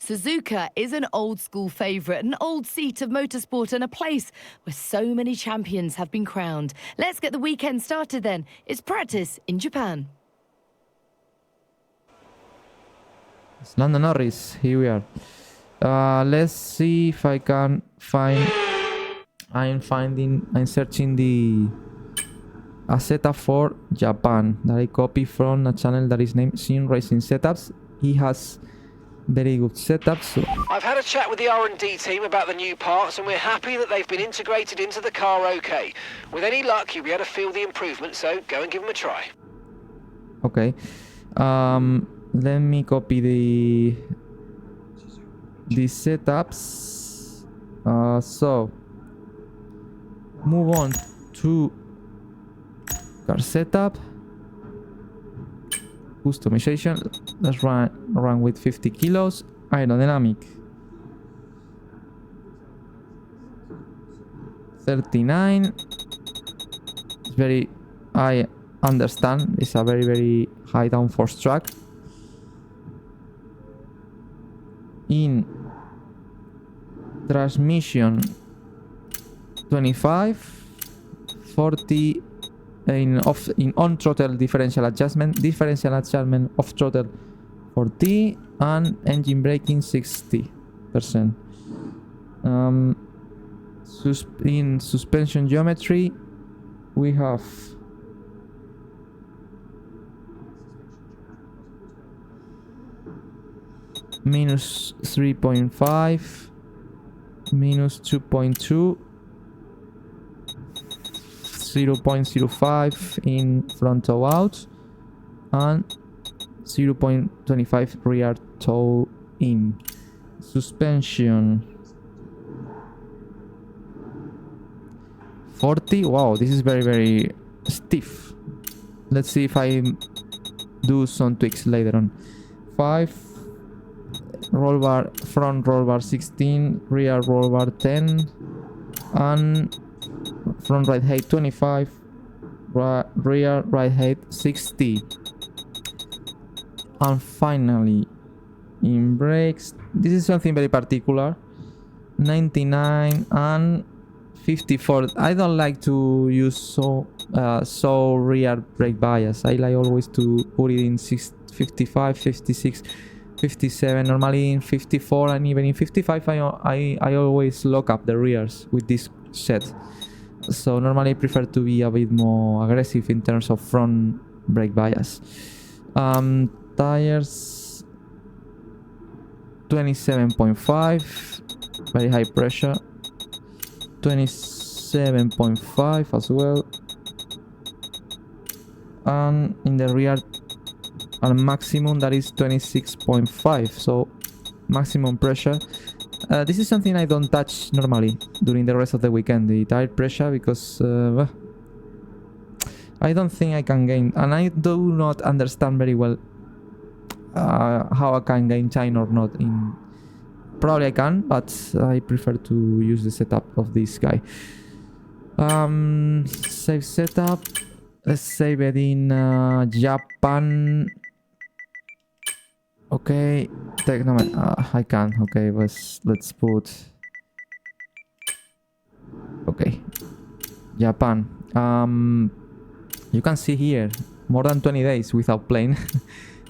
Suzuka is an old-school favourite, an old seat of motorsport and a place where so many champions have been crowned. Let's get the weekend started then. It's practice in Japan. It's Lando Norris. Here we are. Let's see if I can find... I'm searching the... a setup for Japan that I copy from a channel that is named Sim Racing Setups. He has very good setups. So I've had a chat with the R&D team about the new parts and we're happy that they've been integrated into the car okay. With any luck, you'll be able to feel the improvement, so go and give them a try. okay. Let me copy the setups. So move on to car setup, customization. Let's run with 50 kilos. Aerodynamic 39. It's very, I understand, it's a very high downforce track. In transmission 25, 40 in on throttle differential adjustment off throttle 40, and engine braking 60%. In suspension geometry we have minus 3.5, minus 2.2, 0.05 in frontal out, and 0.25 rear toe in. Suspension 40. Wow, this is very stiff. Let's see if I do some tweaks later on. 5 roll bar, front roll bar 16, rear roll bar 10, and front right height 25, rear right height 60. And finally, in brakes, this is something very particular, 99 and 54. I don't like to use so rear brake bias. I like always to put it in 55, 56, 57, normally in 54, and even in 55 I always lock up the rears with this set. So normally I prefer to be a bit more aggressive in terms of front brake bias. Tires 27.5, very high pressure. 27.5 as well. And in the rear a maximum that is 26.5, so maximum pressure. This is something I don't touch normally during the rest of the weekend, the tire pressure, because I don't think I can gain, and I do not understand very well how I can gain time or not. Probably I can, but I prefer to use the setup of this guy. Save setup. Let's save it in Japan. Okay, I can. Okay, let's put. Okay, Japan. You can see here more than 20 days without playing,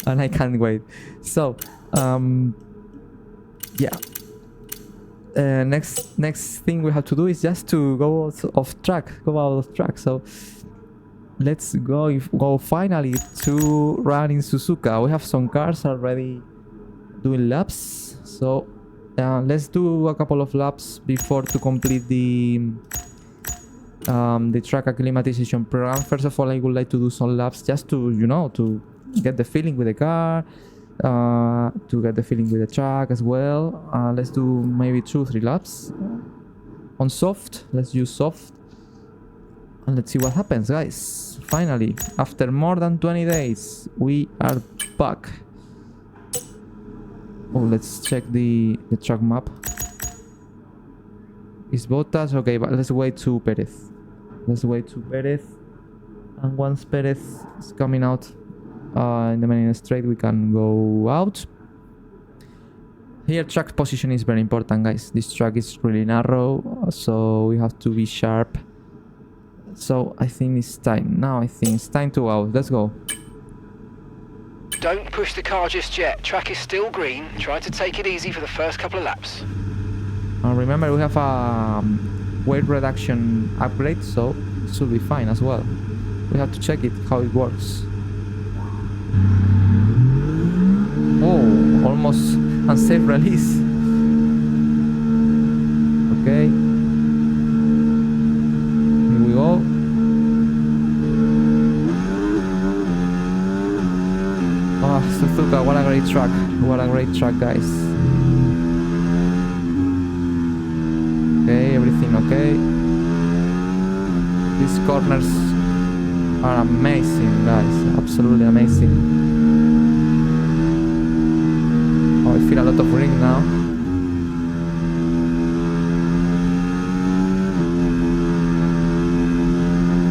and I can't wait. So, yeah. Next thing we have to do is just to go out of track. So let's go finally to run in Suzuka. We have some cars already doing laps, so let's do a couple of laps before to complete the track acclimatization program. First of all, I would like to do some laps just to, to get the feeling with the car, to get the feeling with the track as well. Let's do maybe 2-3 laps on soft. Let's use soft and let's see what happens, guys. Finally, after more than 20 days, we are back. Oh, let's check the track map. Is Bottas? Okay, but let's wait to Perez. And once Perez is coming out, In the main straight we can go out. Here track position is very important, guys. This track is really narrow, so we have to be sharp. So I think it's time. Now I think it's time to out. Let's go. Don't push the car just yet. Track is still green. Try to take it easy for the first couple of laps. Remember, we have a weight reduction upgrade, so it should be fine as well. We have to check it, how it works. Oh, almost unsafe release. Okay. Here we go. Oh, Suzuka, what a great track. What a great track, guys. Okay, everything okay. These corners are amazing, guys. Absolutely amazing. Oh, I feel a lot of ring now.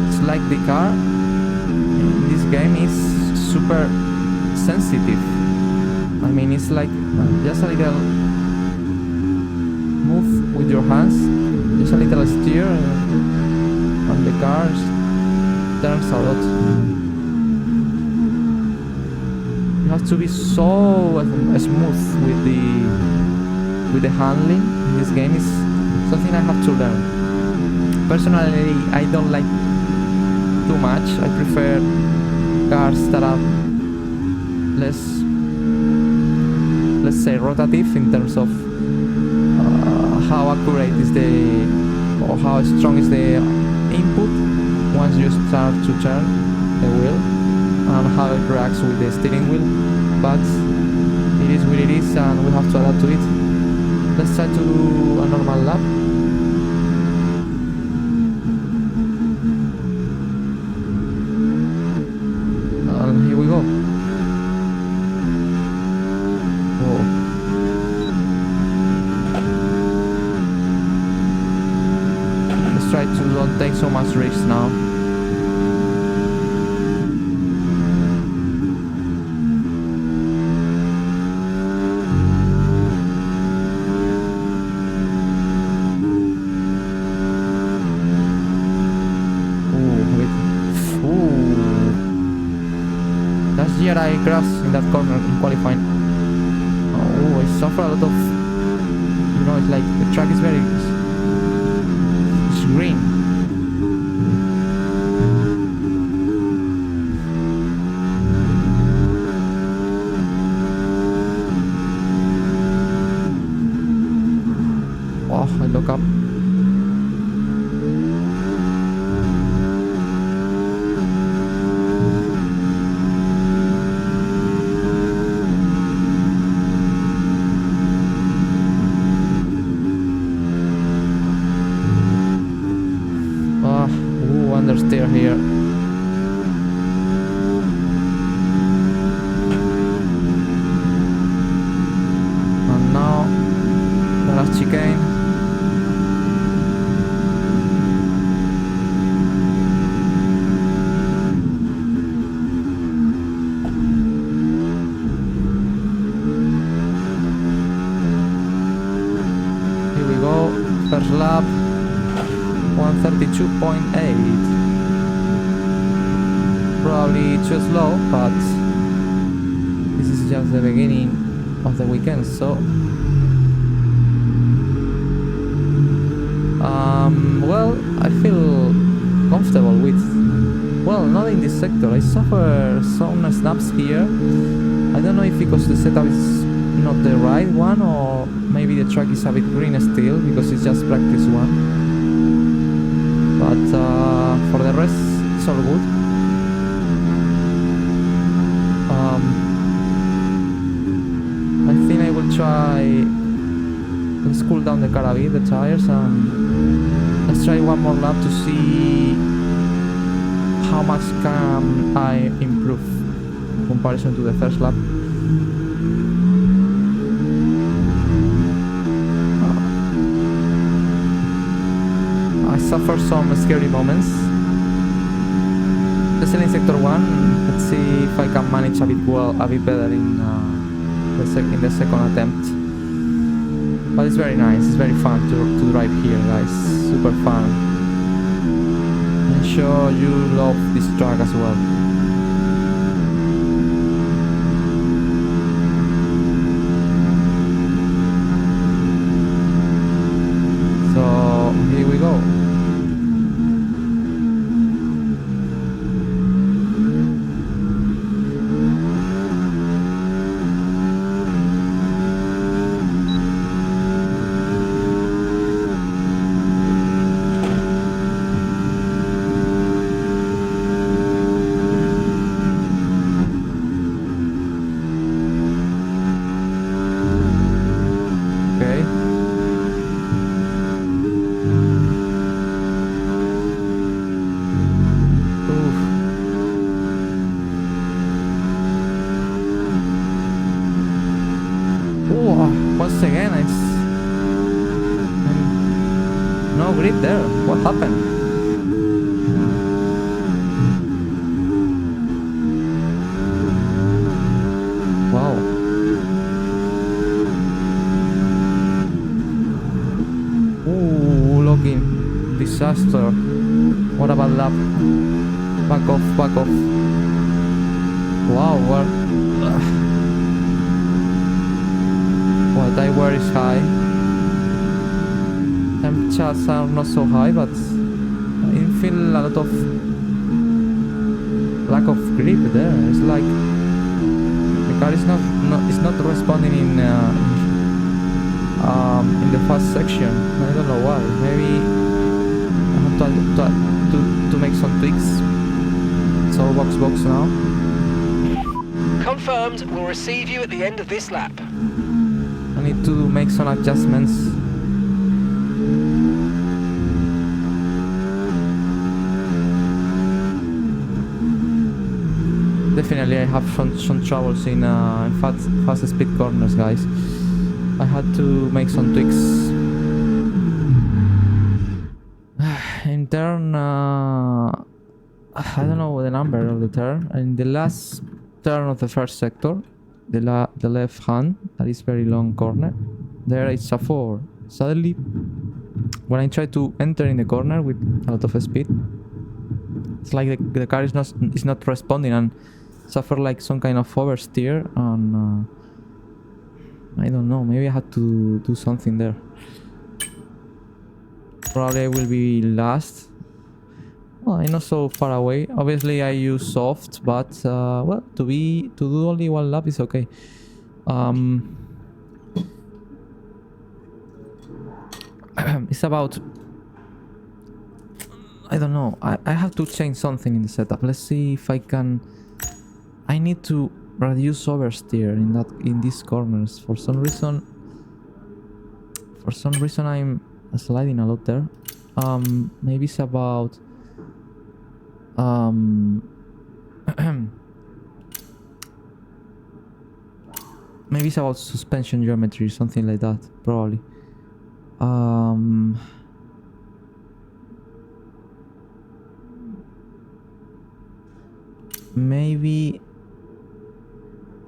It's like the car in this game is super sensitive. I mean, it's like just a little move with your hands, just a little steer, and the car turns a lot. You have to be so smooth with the handling. This game is something I have to learn. Personally, I don't like too much. I prefer cars that are less, let's say, rotative in terms of how accurate is or how strong is the input once you start to turn the wheel, and how it reacts with the steering wheel. But it is what it is, and we have to adapt to it. Let's try to do a normal lap. And here we go. Try to don't take so much risks now. Last year I crashed in that corner in qualifying. Oh, I suffer a lot of, it's like the track is very green. Oh, I look up. Understeer here. And now the last chicane. Here we go. First lap. 132.8. Probably too slow, but this is just the beginning of the weekend, so well, I feel comfortable with, well, not in this sector. I suffer some snaps here. I don't know if because the setup is not the right one, or maybe the track is a bit green still because it's just practice one, but for the rest it's all good. I think I will try. Let's cool down the car a bit, the tires, and let's try one more lap to see how much can I improve in comparison to the first lap. I suffer some scary moments. especially in sector 1. Let's see if I can manage a bit better in the second attempt. But it's very nice, it's very fun to drive here, guys. Super fun. I'm sure you love this track as well. So here we go. Once again, it's no grip there. What happened? Wow. Ooh, locking. Disaster. What about lap? Back off, back off. Wow, what? Well, tire wear is high. Temperatures are not so high, but I feel a lot of lack of grip there. It's like the car is not responding in the fast section. I don't know why. Maybe I have to make some tweaks. It's all box now. Confirmed, we'll receive you at the end of this lap. I need to make some adjustments. Definitely I have some troubles in fast speed corners, guys. I had to make some tweaks. In turn, I don't know the number of the turn. In the last turn of the first sector, the left hand, that is very long corner, there it's a 4. Suddenly, when I try to enter in the corner with a lot of speed, it's like the car is not responding and suffer like some kind of oversteer, and I don't know, maybe I had to do something there. Probably I will be last. Well, I'm not so far away. Obviously I use soft, but well, to do only one lap is okay. It's about, I don't know, I have to change something in the setup. Let's see if I can. I need to reduce oversteer in these corners. For some reason I'm sliding a lot there. Maybe it's about maybe it's about suspension geometry, something like that, probably.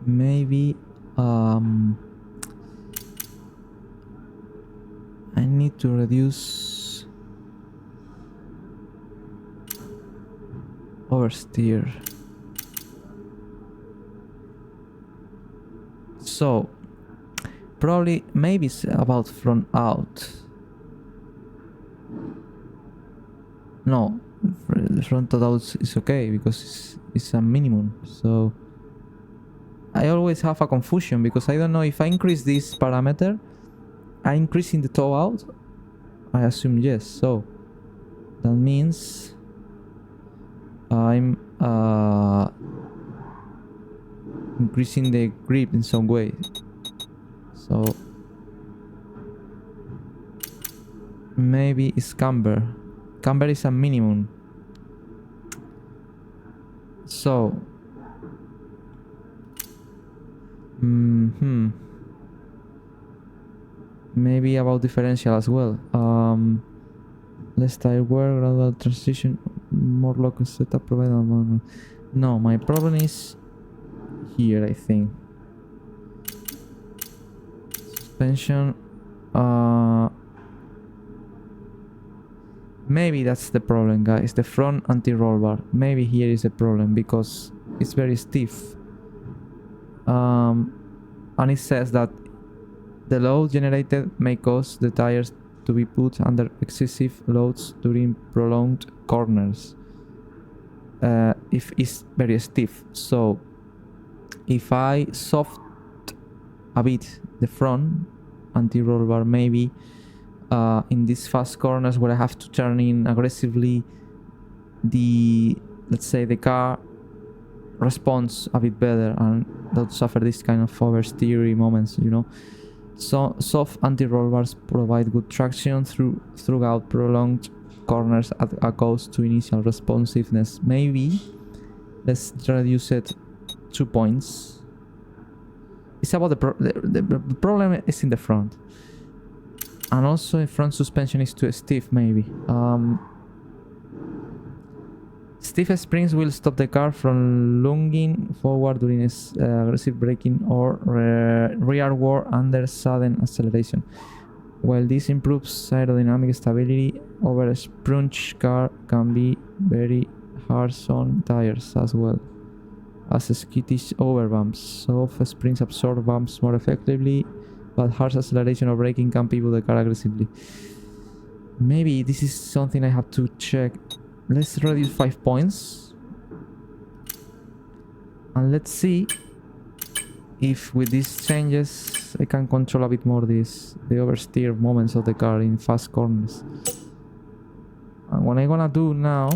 Maybe I need to reduce oversteer. So probably maybe it's about front out. No, the front out is okay because it's a minimum. So I always have a confusion because I don't know if I increase this parameter, I increasing the toe out. I assume yes. So that means I'm increasing the grip in some way. So maybe it's camber. Camber is a minimum. So maybe about differential as well. Less tire wear, gradual transition. more local setup provided. No, my problem is here, I think. Suspension. Maybe that's the problem, guys. The front anti-roll bar. Maybe here is the problem because it's very stiff. And it says that the load generated may cause the tires to be put under excessive loads during prolonged corners. If it's very stiff. So if I soft a bit the front anti-roll bar, maybe in these fast corners where I have to turn in aggressively, let's say the car responds a bit better and don't suffer this kind of oversteery moments, you know. So soft anti-roll bars provide good traction throughout prolonged corners at a cost to initial responsiveness. Maybe let's reduce it 2 points. It's about the problem is in the front, and also the front suspension is too stiff. Maybe stiff springs will stop the car from lunging forward during aggressive braking or rearward under sudden acceleration. While this improves aerodynamic stability, over a sprunge car can be very harsh on tires as well as skittish over bumps. Soft springs absorb bumps more effectively, but harsh acceleration or braking can pivot the car aggressively. Maybe this is something I have to check. Let's reduce 5 points. And let's see if with these changes I can control a bit more the oversteer moments of the car in fast corners. And what I'm gonna do now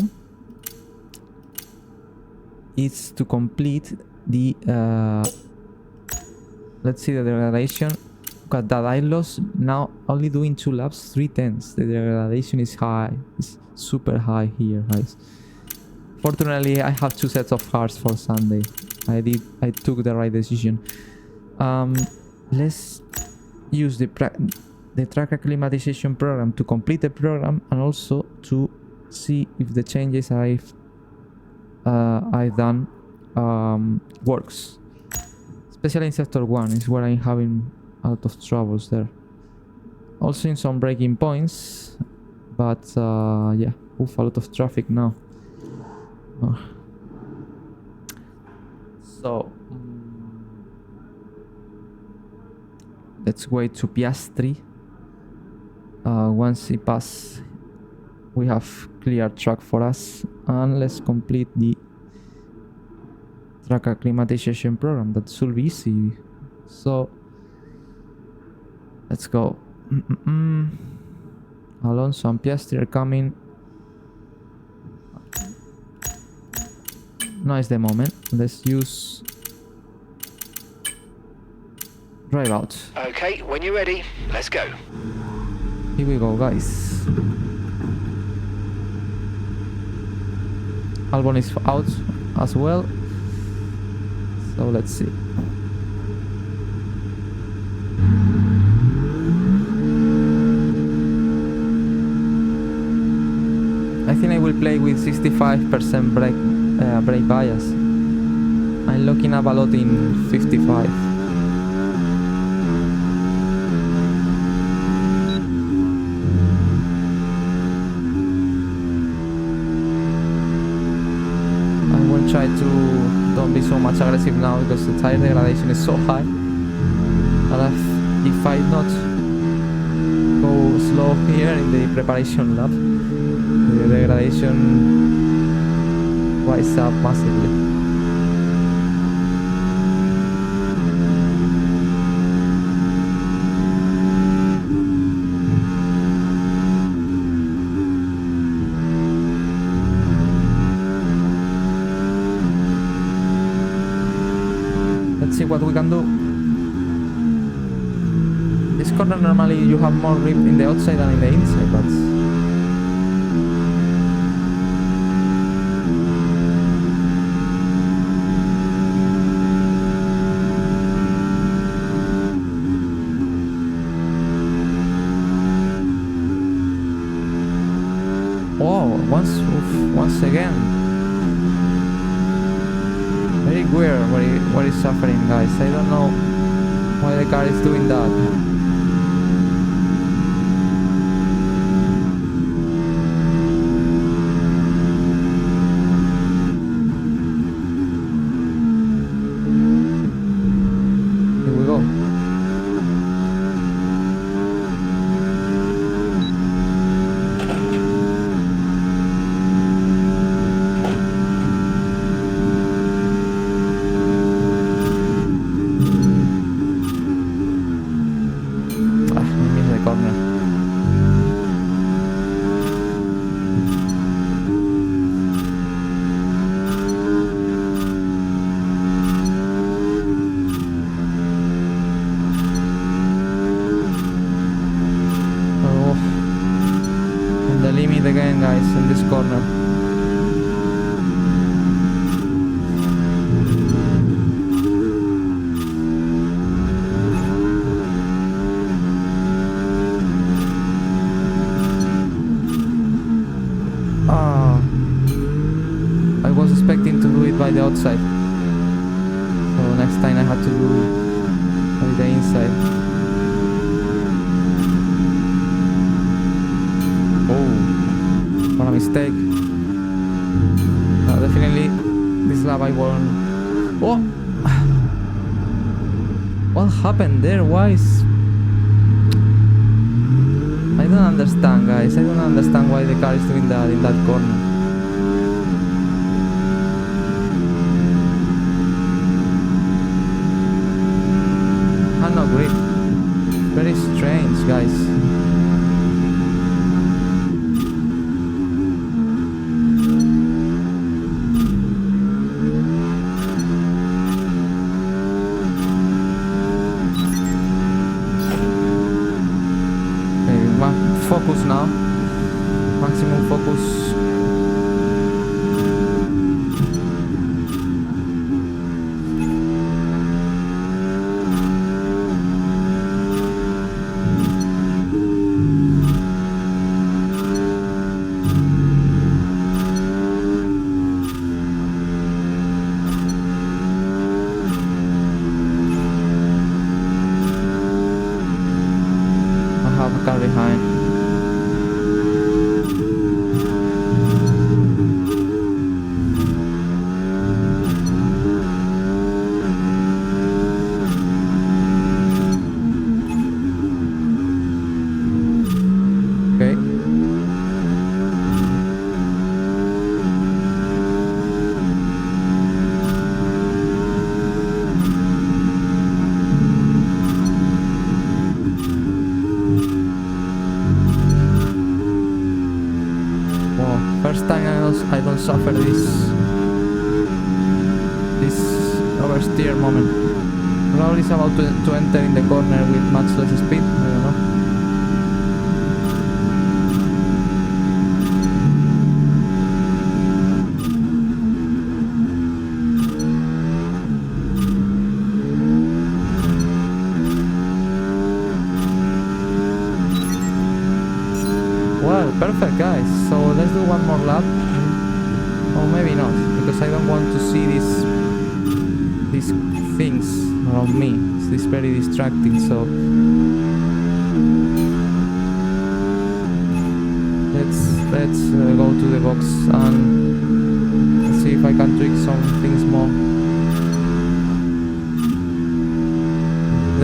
is to complete the let's see the degradation. Got that I lost now only doing 2 laps, 3/10. The degradation is high. It's super high here, guys. Fortunately, I have 2 sets of cars for Sunday. I took the right decision. Let's use the track acclimatization program to complete the program and also to see if the changes I've done works. Especially in sector 1 is where I'm having a lot of troubles there. Also in some braking points, but yeah, a lot of traffic now. So let's wait to Piastri. Once he passes, we have clear track for us, and let's complete the track acclimatization program. That should be easy. So let's go. Alonso and Piastri are coming. Now is the moment. Let's use drive out. Okay, when you're ready, let's go. Here we go, guys. Albon is out as well. So let's see. I think I will play with 65% brake bias. I'm looking up a lot in 55. I will try to don't be so much aggressive now because the tire degradation is so high. And if I not go slow here in the preparation lap, the degradation rises up massively. Let's see what we can do. This corner normally you have more grip in the outside than in the inside, but oh, once again. Very weird what is suffering, guys. I don't know why the car is doing that. Here we go. Again, guys, in this corner. I was expecting to do it by the outside, so next time I had to do by the inside. What a mistake. Definitely this lap I won. Oh! What happened there? Why is... I don't understand, guys. I don't understand why the car is doing that in that corner. I'm not great. Very strange, guys. Focus now, maximum focus. I have a car behind. First time I don't suffer this oversteer moment. Probably it's about to enter in the corner with much less speed. I don't know. Well, perfect, guys. So let's do one more lap. Or maybe not, because I don't want to see these things around me. It's very distracting. So let's go to the box and see if I can tweak some things more.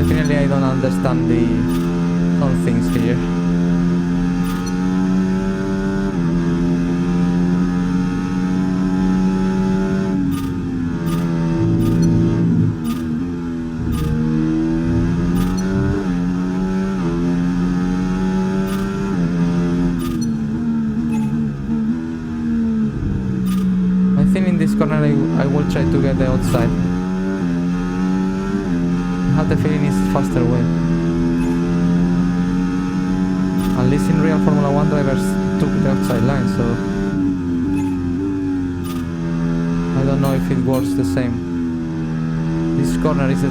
Definitely, I don't understand some things here. This corner I will try to get the outside. I have the feeling it's faster way. At least in real Formula 1 drivers took the outside line, so I don't know if it works the same. This corner is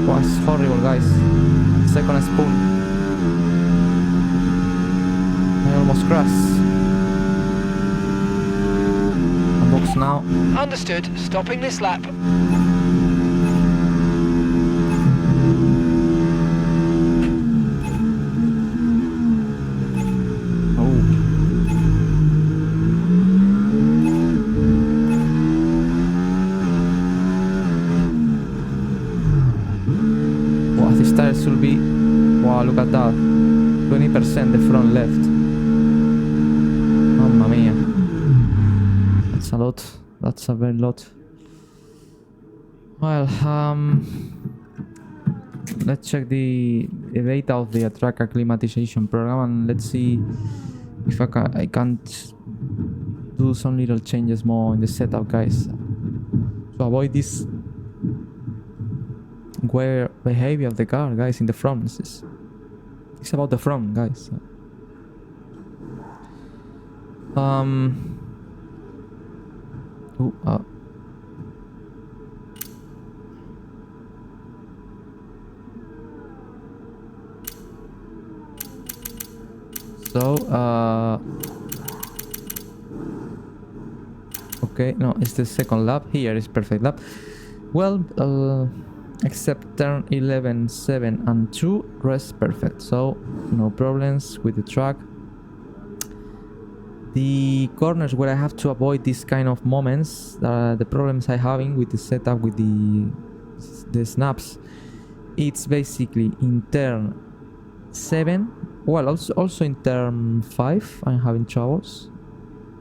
was horrible, guys. Second spoon. I almost crashed. now. Understood. Stopping this lap. Wow, this tire should be... Wow, look at that. 20% the front left. Mamma mia. That's a lot. That's a very lot. Well, let's check the data of the track acclimatization program and let's see if I can't do some little changes more in the setup, guys, to avoid this wear behavior of the car, guys, in the front. It's about the front, guys. Okay, no, it's the second lap. Here is perfect lap. Well, except turn 11, 7 and 2, rest perfect, so no problems with the track. The corners where I have to avoid this kind of moments, the problems I'm having with the setup with the snaps, it's basically in turn 7, well, also in turn 5 I'm having troubles,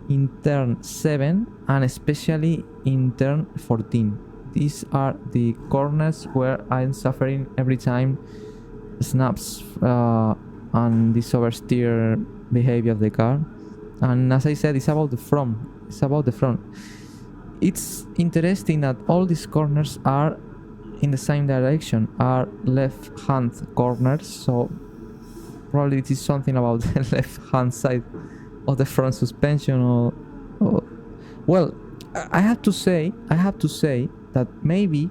in turn 7 and especially in turn 14. These are the corners where I'm suffering every time snaps and this oversteer behavior of the car. And as I said, it's about the front. It's about the front. It's interesting that all these corners are in the same direction, are left-hand corners. So probably it is something about the left-hand side of the front suspension, or well, I have to say that maybe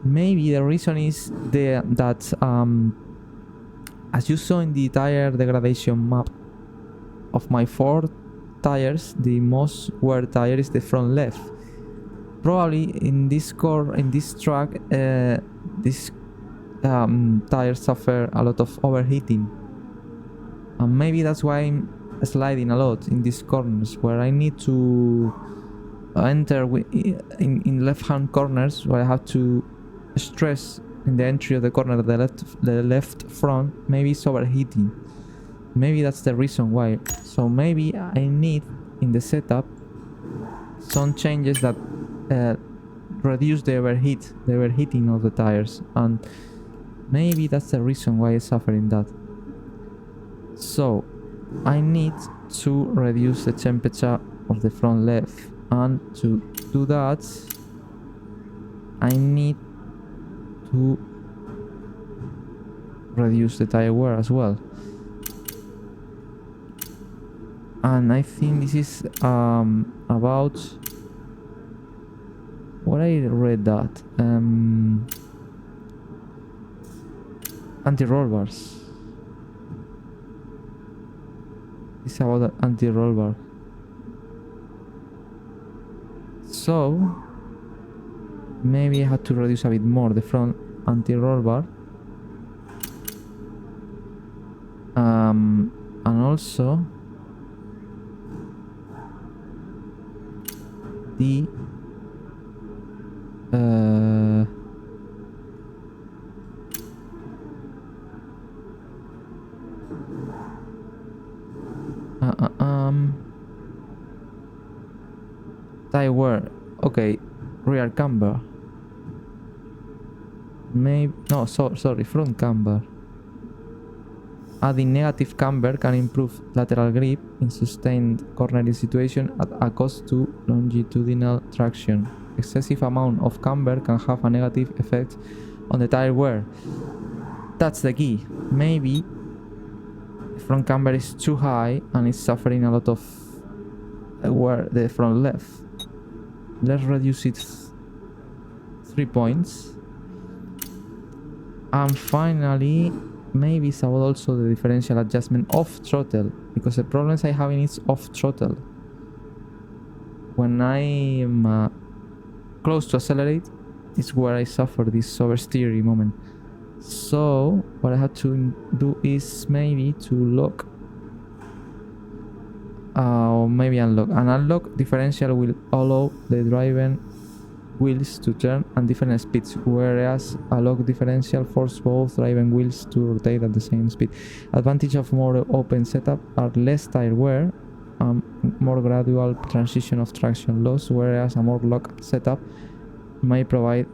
the reason is that as you saw in the tire degradation map of my 4 tires, the most wear tire is the front left. Probably in this track, this tires suffer a lot of overheating, and maybe that's why I'm sliding a lot in these corners where I need to enter in left-hand corners, where I have to stress in the entry of the corner, the left front. Maybe it's overheating. Maybe that's the reason why. So maybe I need in the setup some changes that reduce the overheating of the tires, and maybe that's the reason why I'm suffering that. So I need to reduce the temperature of the front left, and to do that I need to reduce the tire wear as well. And I think this is about what I read that anti-roll bars. It's about the anti-roll bar. So maybe I have to reduce a bit more the front anti-roll bar, and also the tire wear. Okay, rear camber. Maybe no, sorry, front camber. Adding negative camber can improve lateral grip in sustained cornering situation at a cost to longitudinal traction. Excessive amount of camber can have a negative effect on the tire wear. That's the key. Maybe the front camber is too high and it's suffering a lot of wear the front left. Let's reduce it 3 points. And finally, maybe it's about also the differential adjustment off throttle, because the problems I having is off throttle. when I am close to accelerate is where I suffer this oversteering moment. So what I have to do is maybe to lock or maybe unlock. An unlock differential will allow the driving wheels to turn at different speeds, whereas a lock differential forces both driving wheels to rotate at the same speed. Advantage of more open setup are less tire wear, more gradual transition of traction loss, whereas a more locked setup may provide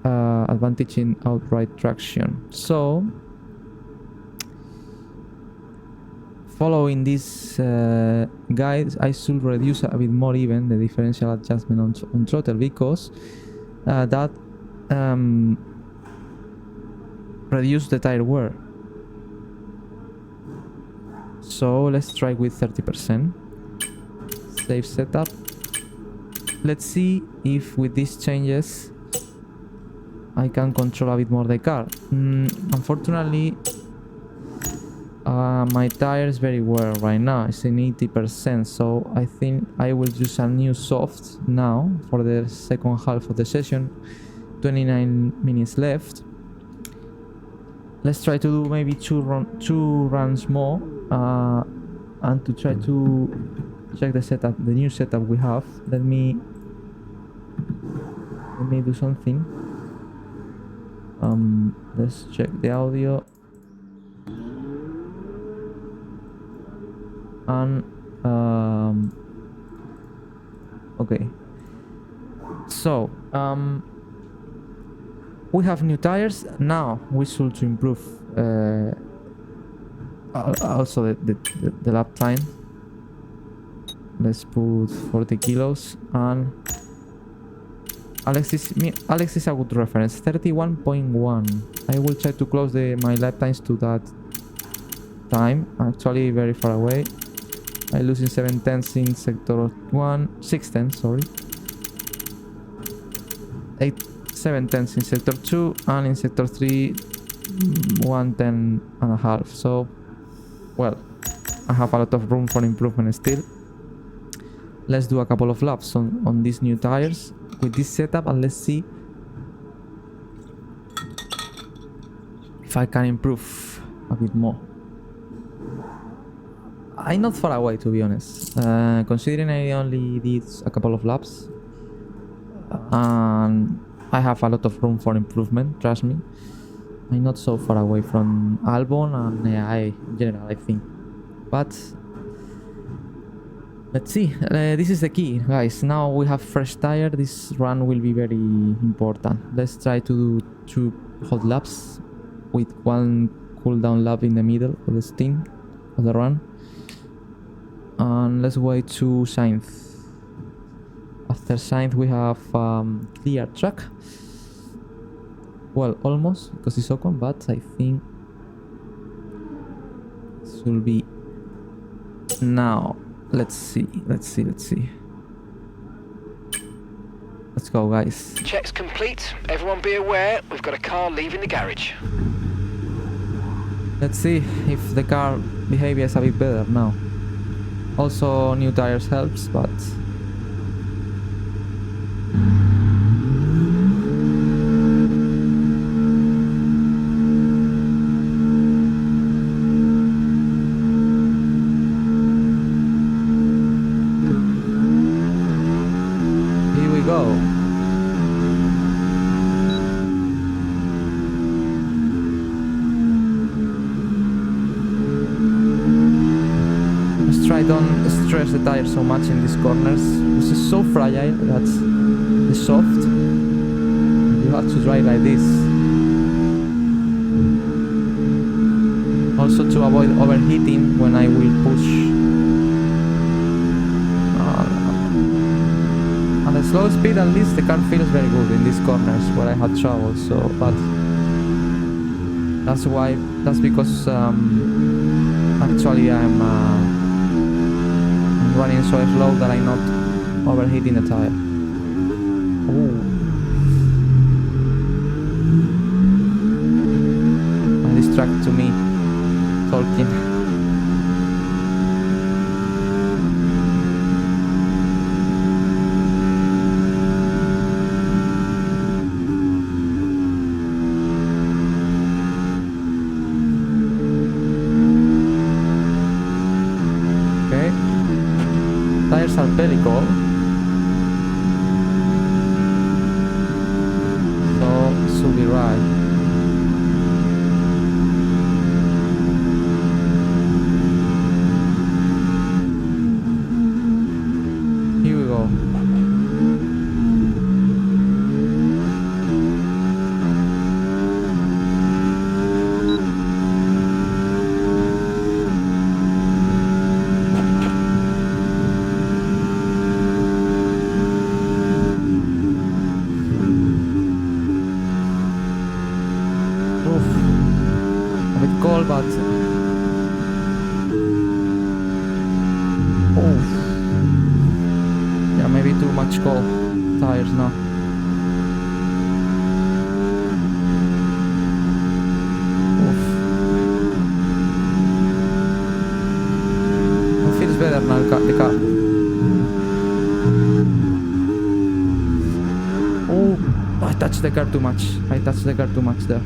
advantage in outright traction. So following this guide, I should reduce a bit more even the differential adjustment on throttle, because that reduce the tire wear. So let's try with 30%. Save setup. Let's see if with these changes I can control a bit more the car. Unfortunately, my tire is very wear right now. It's in 80%, so I think I will use a new soft now for the second half of the session. 29 minutes left. Let's try to do maybe two runs more, and to try to check the setup, the new setup we have. Let me do something. Let's check the audio. And okay, so we have new tires now. We should to improve also the lap time. Let's put 40 kilos, and Alex is a good reference. 31.1. I will try to close my lap times to that time. Actually very far away. I losing 7 tenths in sector 1, 6 tenths, sorry. 7 tenths in sector 2, and in sector 3 110.5. So well, I have a lot of room for improvement still. Let's do a couple of laps on these new tires with this setup, and let's see if I can improve a bit more. I'm not far away, to be honest, considering I only did a couple of laps, and I have a lot of room for improvement, trust me. I'm not so far away from Albon and AI in general, I think. But let's see. This is the key, guys. Now we have fresh tire. This run will be very important. Let's try to do 2 hot laps with 1 cool down lap in the middle of the stint of the run. And let's wait to Sainz. After Sainz we have clear track. Well, almost, because it's Ocon, but I think this will be now. Let's see. Let's go, guys. Check's complete. Everyone be aware, we've got a car leaving the garage. Let's see if the car behavior is a bit better now. Also, new tires helps, but here we go. Don't stress the tire so much in these corners. This is so fragile that the soft, you have to drive like this. Also to avoid overheating when I will push. At a slow speed, at least the car feels very good in these corners where I had trouble. So, but that's because actually I'm running so slow that I'm not overheating the tire. Ooh. I distract to me talking. very cold. So should be right. Here we go. Cold, but oh yeah, maybe too much cold tires now. Oof. It feels better now, the car. Oh, I touched the car too much. I touched the car too much there.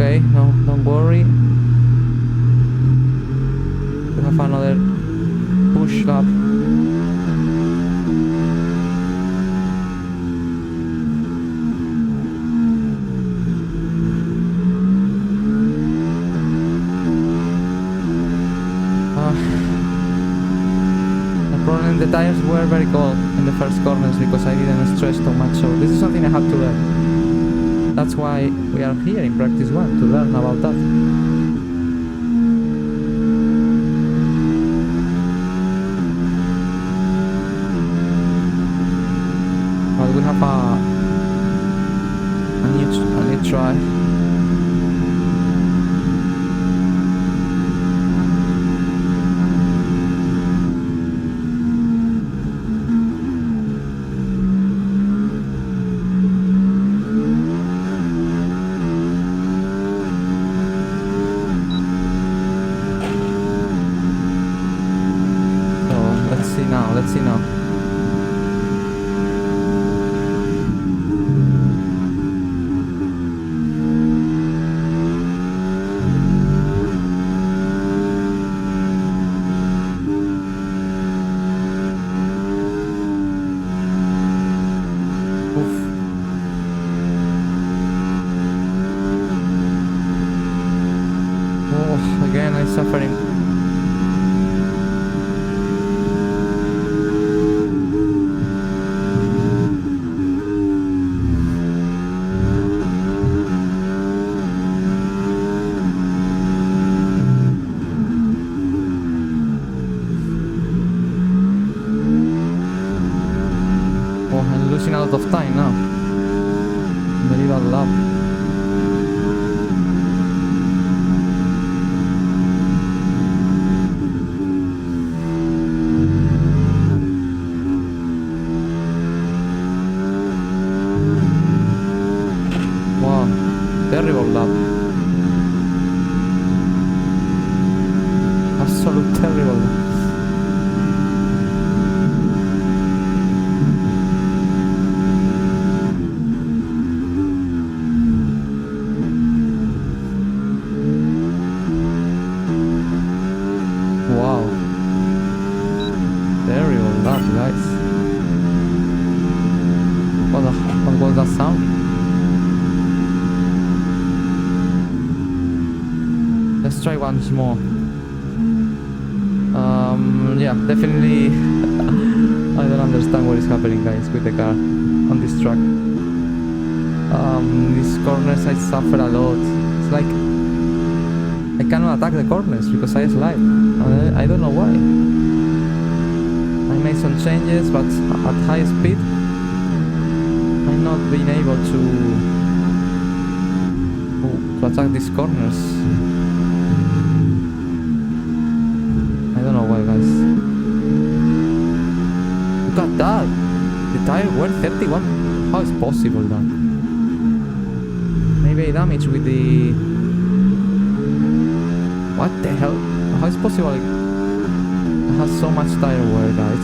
Okay, no, don't worry. We have another push lap. The problem, the tires were very cold in the first corners because I didn't stretch too much, so this is something I have to learn. That's why we are here in practice 1, to learn about that. But we have a new try. Let's see now. Oof. Oh, again I'm suffering. Losing a lot of time now. Very bad lap. Wow, terrible lap. Absolute terrible. Guys, what was that sound? Let's try once more. Yeah, definitely. I don't understand what is happening, guys, with the car on this track. These corners I suffer a lot. It's like I cannot attack the corners because I slide. I don't know why. I made some changes, but at high speed I'm not being able to attack these corners. I don't know why, guys. Look at that! The tire were 31. How is possible that? Maybe I damaged with the... What the hell? How is possible? Has so much tire wear, guys.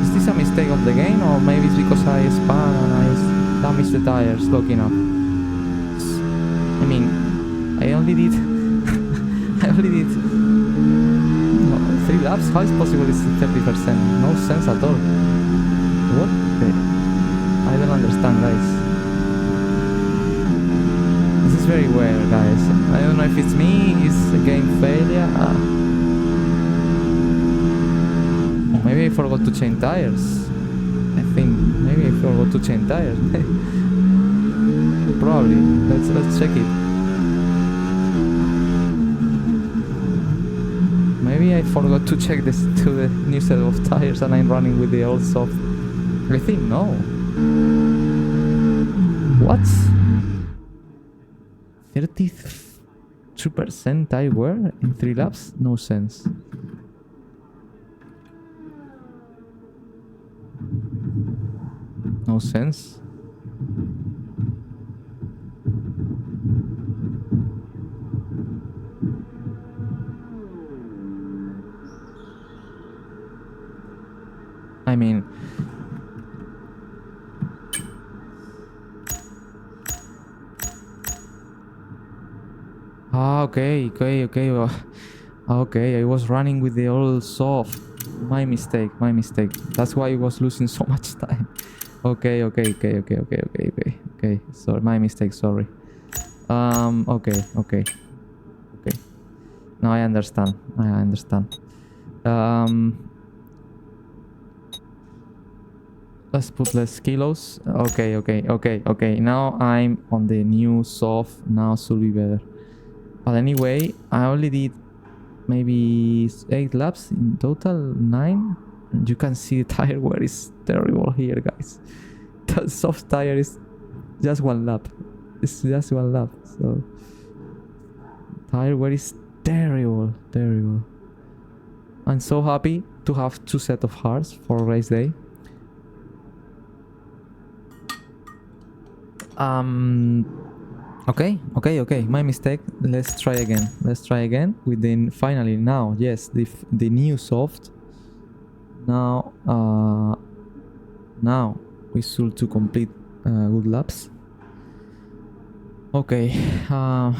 Is this a mistake of the game, or maybe it's because I spun and I Damn, is the tires locking up. I mean, I only did... I only did... No, 3 laps? How is possible it's 30%? No sense at all. What the... I don't understand, guys. This is very weird, guys. I don't know if it's me, it's a game failure. Maybe I forgot to change tires. I think maybe I forgot to change tires. Probably. Let's check it. Maybe I forgot to check this to the new set of tires and I'm running with the old soft. I think no. What? 32% tire wear in 3 laps? No sense. No sense. I mean, okay. Okay, I was running with the old soft. My mistake. That's why I was losing so much time. Okay. Sorry, my mistake, sorry. Okay. Now I understand. Let's put less kilos. Okay. Now I'm on the new soft. Now should be better. But anyway, I only did maybe 8 laps in total, 9. And you can see the tire wear is terrible here, guys. The soft tire is just 1 lap. It's just 1 lap. So tire wear is terrible. I'm so happy to have 2 sets of hearts for race day. Okay. My mistake. Let's try again. With the finally now. Yes, the new soft. Now we should to complete good laps. Okay. I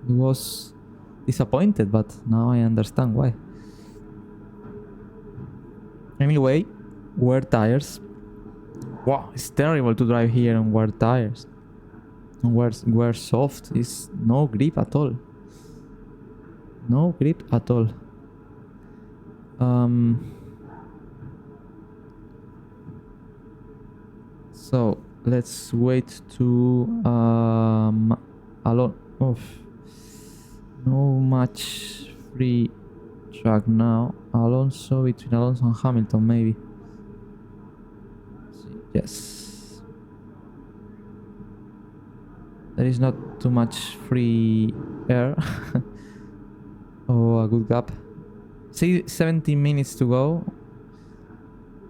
was disappointed, but now I understand why. Anyway, wear tires. Wow, it's terrible to drive here on wear tires. Wear soft is no grip at all. So let's wait to Alonso. No much free track now. Between Alonso and Hamilton maybe. Yes. There is not too much free air. Oh, a good gap. See, 17 minutes to go.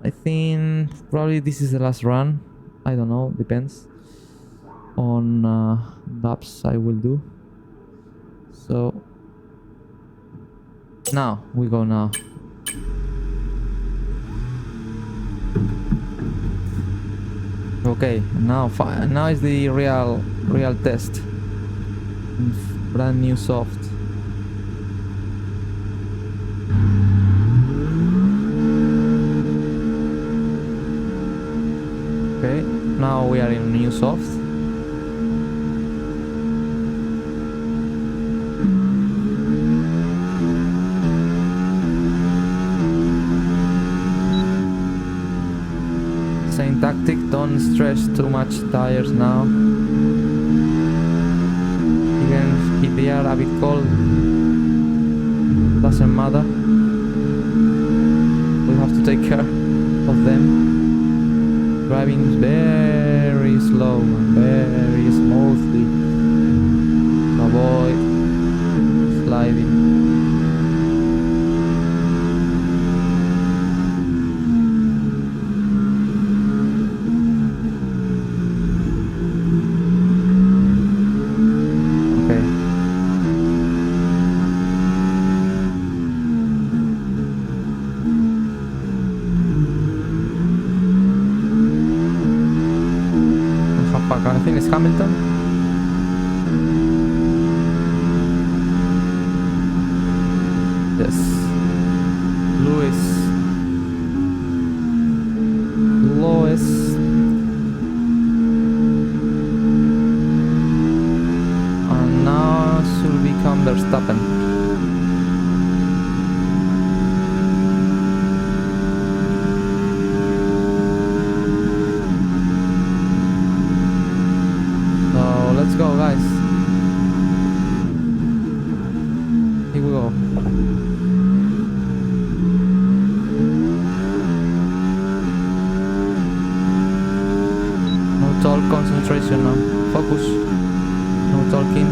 I think probably this is the last run. I don't know, depends on laps I will do. So now we go now. Okay, now is the real test. Brand new soft. Okay, now we are in new soft. Same tactic, don't stretch too much tires now. Even if they are a bit cold, doesn't matter. We have to take care of them. Driving very slow and very smoothly to avoid sliding. think it's Hamilton. Yes. Lewis. And now should become Verstappen. So let's go, guys. Here we go. All concentration now. Focus. No talking.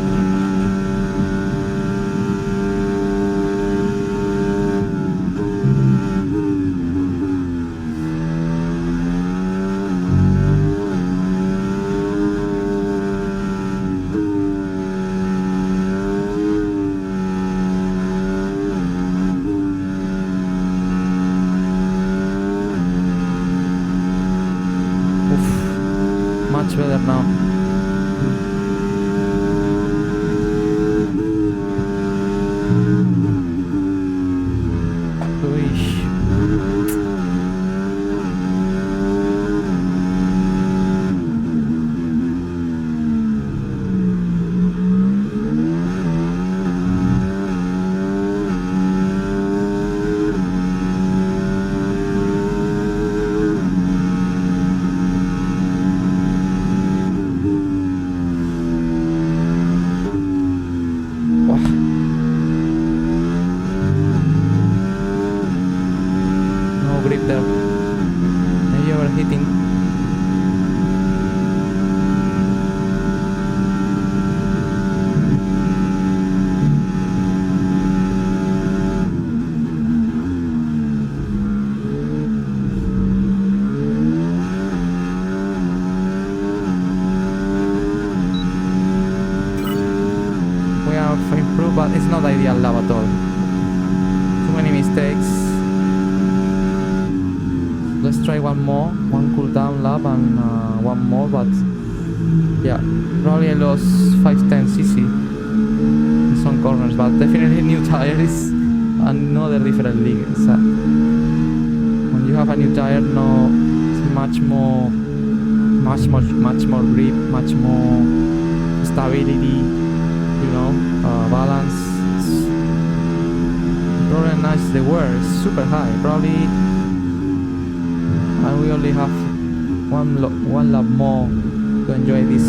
Much better now. Grip there. Maybe overheating. We have improved, but it's not ideal lap at all. Too many mistakes. Let's try one more, one cooldown lap and one more, but yeah, probably I lost 5-10 cc in some corners, but definitely new tires, another different league. So when you have a new tire, no, it's much more grip, much more stability, you know, balance. Probably nice, the wear is super high, probably. And we only have one lap more to enjoy this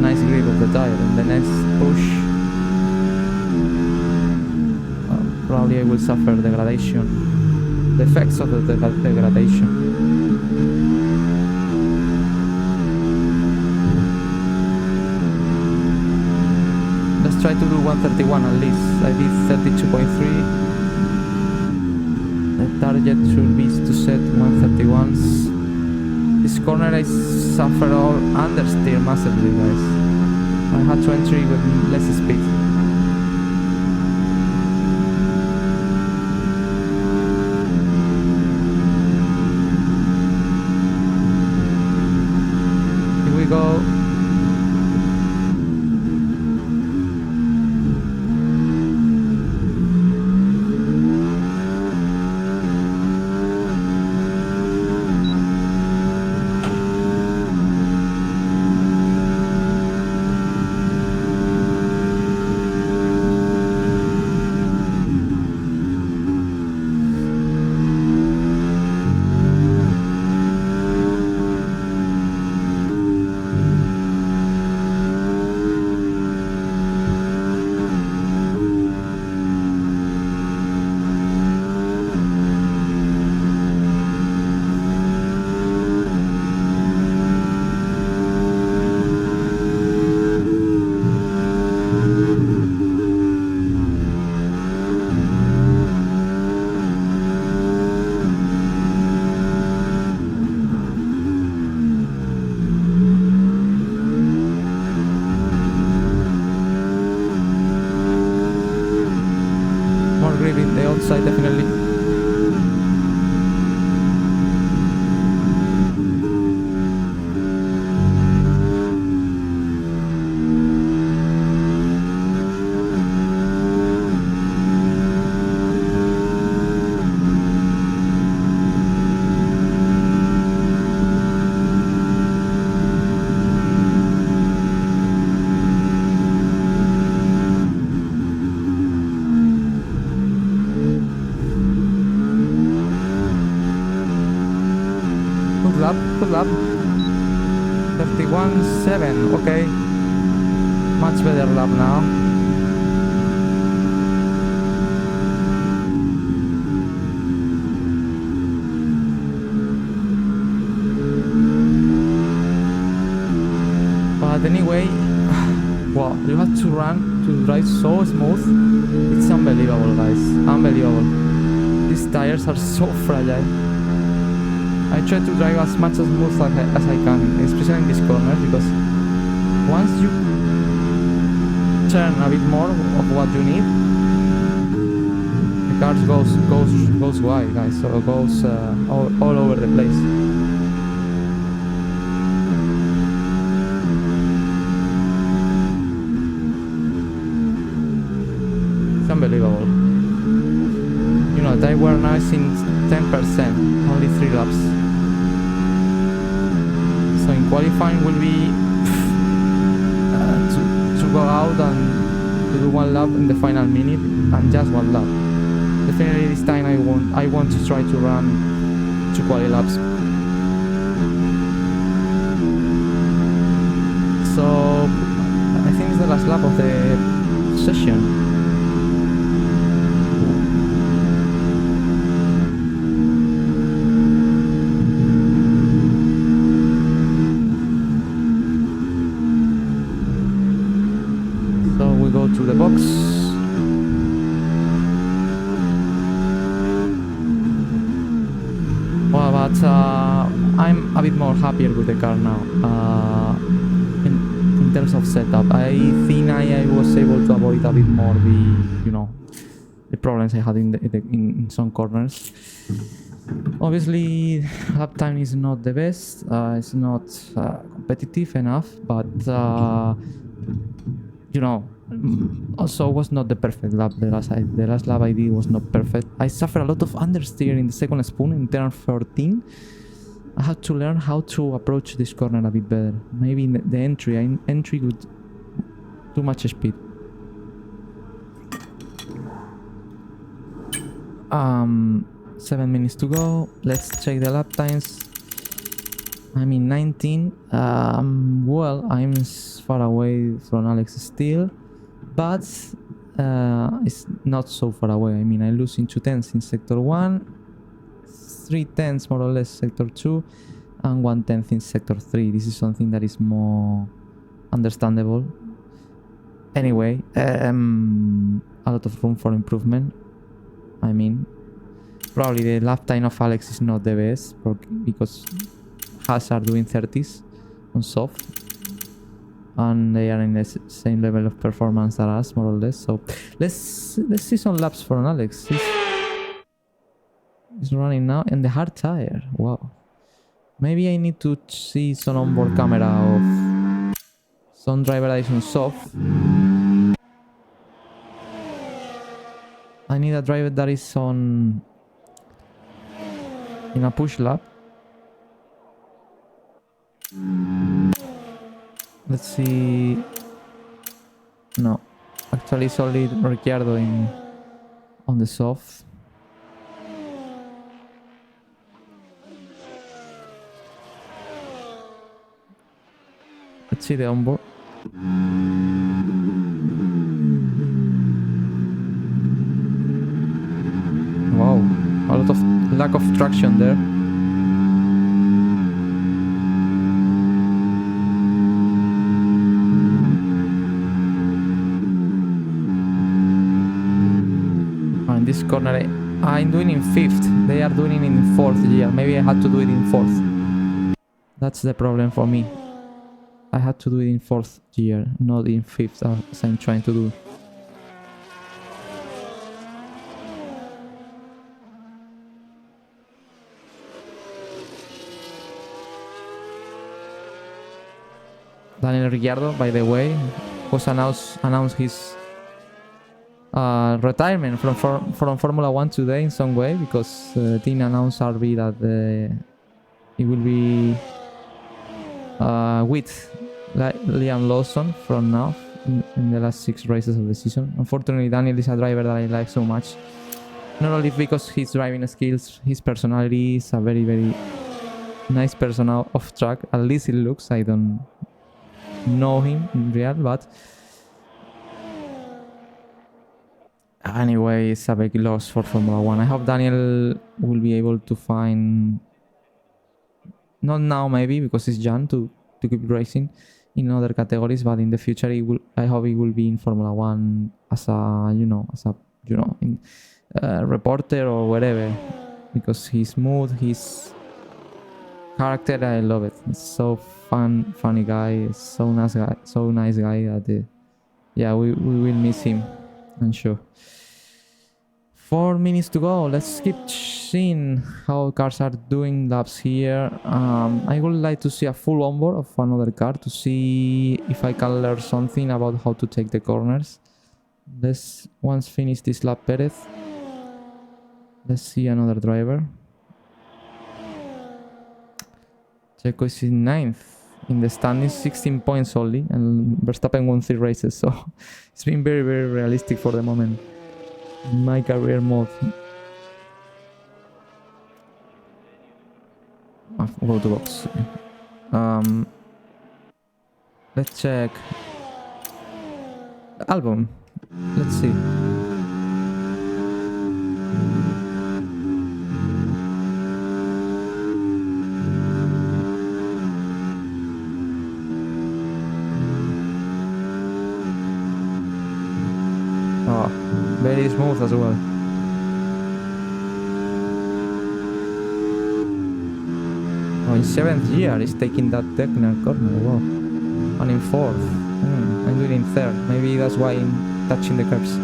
nice grip of the tire. And the next push, probably I will suffer degradation, the effects of the degradation. Let's try to do 131 at least. I did 32.3. The target should be to set 131s. This corner I suffer all understeer massively, guys. I had to enter with less speed. Here we go. lap, good lap. 31.7, okay. Much better lap now. But anyway, wow, you have to drive so smooth. It's unbelievable, guys. Unbelievable. These tires are so fragile. I try to drive as much as smooth as I can, especially in this corner, because once you turn a bit more of what you need, the car goes wide, guys. So it goes all over the place. Unbelievable. You know, they were nice in 10%, only 3 laps. So in qualifying will be to go out and to do 1 lap in the final minute and just 1 lap. Definitely this time I want to try to run 2 quali laps. So I think it's the last lap of the session. To the box. Well, but I'm a bit more happier with the car now. In terms of setup, I think I was able to avoid a bit more the problems I had in some corners. Obviously, lap time is not the best. It's not competitive enough, but also was not the perfect lap. The last lap I did was not perfect. I suffered a lot of understeer in the second spoon in turn 14. I had to learn how to approach this corner a bit better. Maybe in the entry with too much speed. 7 minutes to go. Let's check the lap times. I'm in 19. Well, I'm far away from Alex still, but it's not so far away. I mean, I lose in 2 tenths in sector 1, 3 tenths more or less sector 2, and 1 tenth in sector 3. This is something that is more understandable. Anyway, a lot of room for improvement. I mean, probably the lap time of Alex is not the best because Haas are doing 30s on soft, and they are in the same level of performance as us, more or less. So let's see some laps from Alex. He's running now in the hard tire. Wow. Maybe I need to see some onboard camera of some driver that is on soft. I need a driver that is in a push lap. Let's see. No, actually it's only Ricciardo on the soft. Let's see the onboard. Wow, a lot of lack of traction there. And this corner I'm doing in 5th. They are doing it in 4th gear. Maybe I had to do it in 4th. That's the problem for me. I had to do it in 4th gear, not in 5th as I'm trying to do. Daniel Ricciardo, by the way, was announced his retirement from Formula 1 today in some way, because the team announced RB that he will be with Liam Lawson from now in the last 6 races of the season. Unfortunately, Daniel is a driver that I like so much. Not only because his driving skills, his personality is a very, very nice person out off track. At least it looks. I don't know him in real, but anyway, it's a big loss for Formula 1. I hope Daniel will be able to find, not now maybe because it's young to keep racing in other categories, but in the future I hope he will be in Formula 1 as a reporter or whatever, because he's smooth, his character, I love it. It's so funny guy, so nice guy that yeah, we will miss him, I'm sure. 4 minutes to go. Let's keep seeing how cars are doing laps here. I would like to see a full onboard of another car to see if I can learn something about how to take the corners. Let's once finish this lap, Perez. Let's see another driver. Checo is in 9th. In the standings, 16 points only, and Verstappen won 3 races, so it's been very, very realistic for the moment. My career mode. Go to box. Let's check the album. Let's see. Oh, very smooth as well. Oh, in 7th year he's taking that Techner corner. Wow. And in 4th. I'm doing in 3rd. Maybe that's why I'm touching the curbs.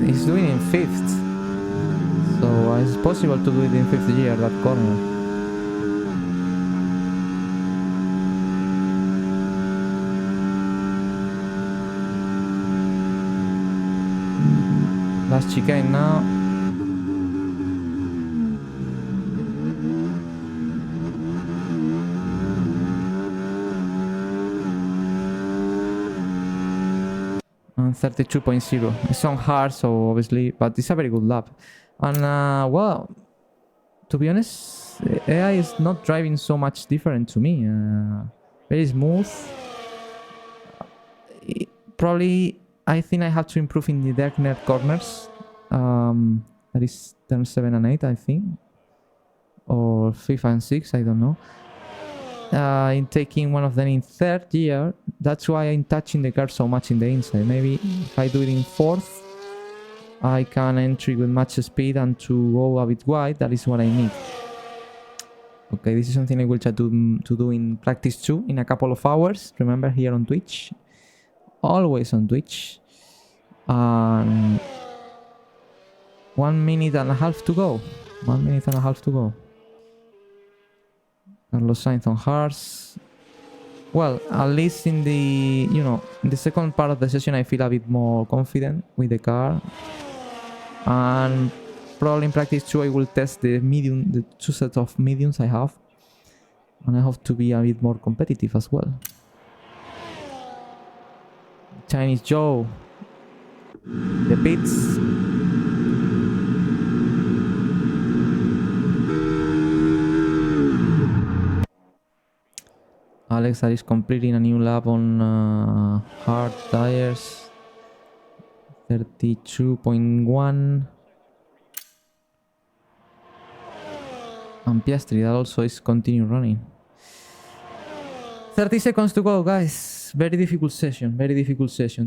He's doing in 5th, so it's possible to do it in 5th year, that corner. Last chicane now. And 32.0. It's on hard, so obviously, but it's a very good lap. And well, to be honest, AI is not driving so much different to me. Very smooth. Probably, I think I have to improve in the dark net corners. That is turn 7 and 8, I think, or 5 and 6, I don't know. In taking one of them in 3rd year, that's why I'm touching the car so much in the inside. Maybe if I do it in 4th, I can enter with much speed and to go a bit wide. That is what I need. Okay, this is something I will try to do in practice 2 in a couple of hours. Remember, here on Twitch, always on Twitch. And 1 minute and a half to go. 1 minute and a half to go. Carlos Sainz on hards. Well, at least in the, in the second part of the session, I feel a bit more confident with the car. And probably in practice 2, I will test the 2 sets of mediums I have. And I have to be a bit more competitive as well. Chinese Joe. The pits. Alex is completing a new lap on hard tires. 32.1. And Piastri, that also is continue running. 30 seconds to go, guys. Very difficult session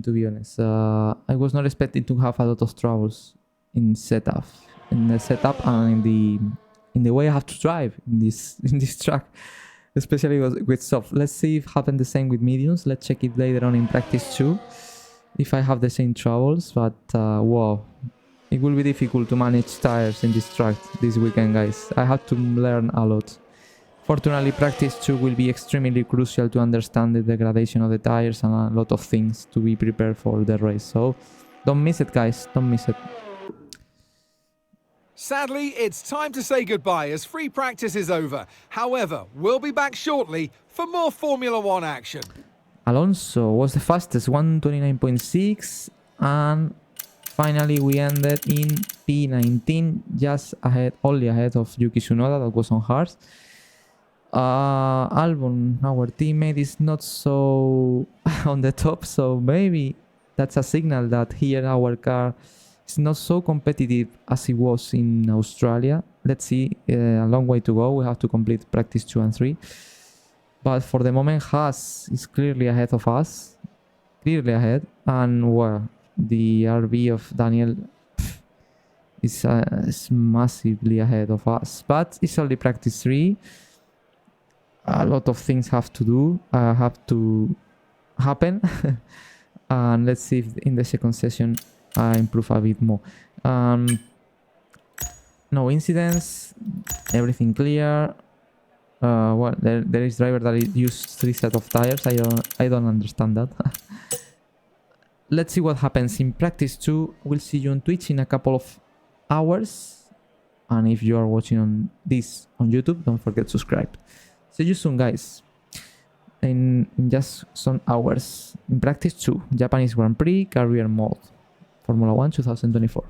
to be honest. I was not expecting to have a lot of troubles in the setup and in the way I have to drive in this track. Especially with soft. Let's see if happened the same with mediums. Let's check it later on in practice 2. If I have the same troubles, but wow. It will be difficult to manage tires in this track this weekend, guys. I have to learn a lot. Fortunately, practice 2 will be extremely crucial to understand the degradation of the tires and a lot of things to be prepared for the race. So don't miss it, guys. Don't miss it. Sadly, it's time to say goodbye as free practice is over. However, we'll be back shortly for more Formula One action. Alonso was the fastest, 129.6, and finally we ended in P19, just ahead, only ahead of Yuki Tsunoda, that was on hards. Albon, our teammate, is not so on the top, so maybe that's a signal that here our car is not so competitive as it was in Australia. Let's see, a long way to go. We have to complete practice 2 and 3. But for the moment, Haas is clearly ahead of us. Clearly ahead. And well, the RB of Daniel is massively ahead of us. But it's only practice 3. A lot of things have to happen. And let's see if in the second session I improve a bit more. No incidents, everything clear. Well, there is driver that used 3 sets of tires. I don't understand that. Let's see what happens in practice 2. We'll see you on Twitch in a couple of hours. And if you are watching on YouTube, don't forget to subscribe. See you soon, guys. In just some hours. In practice 2, Japanese Grand Prix, career mode. Formula 1 2024.